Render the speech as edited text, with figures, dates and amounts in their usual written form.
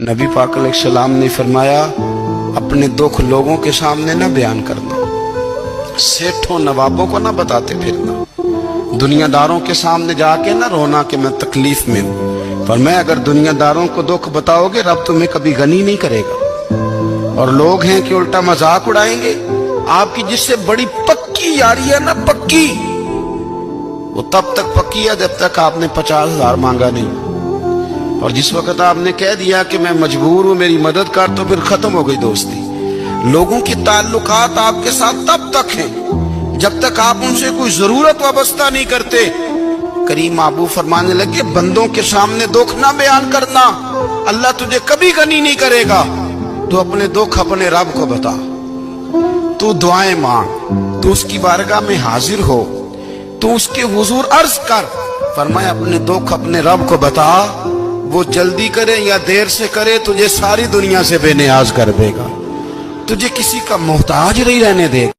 नबी पाक अलैहिस्सलाम ने फरमाया, अपने दुख लोगों के सामने ना बयान करना, सेठों नवाबों को ना बताते फिरना, दुनियादारों के सामने जाके ना रोना कि मैं तकलीफ में हूँ। पर मैं अगर दुनियादारों को दुख बताओगे रब तुम्हें कभी गनी नहीं करेगा। और लोग हैं कि उल्टा मजाक उड़ाएंगे। आपकी जिससे बड़ी पक्की यारी है ना, पक्की, वो तब तक पक्की है जब तक आपने 50,000 मांगा नहीं। और जिस वक्त आपने कह दिया कि मैं मजबूर हूं मेरी मदद कर, तो फिर खत्म हो गई दोस्ती। लोगों की ताल्लुकात आपके साथ तब तक हैं जब तक आप उनसे कोई जरूरत वाबस्ता नहीं करते। करीम आबू फरमाने लगे, बंदों के सामने दुख ना बयान करना, अल्लाह तुझे कभी गनी नहीं करेगा। तू अपने दुख अपने रब को बता, तू दुआएं मांग, तू उसकी बारगाह में हाजिर हो, तू उसके हुजूर अर्ज कर। फरमाया अपने दुख अपने रब को बता, वो जल्दी करे या देर से करे तुझे सारी दुनिया से बेनियाज कर देगा, तुझे किसी का मोहताज नहीं रहने देगा।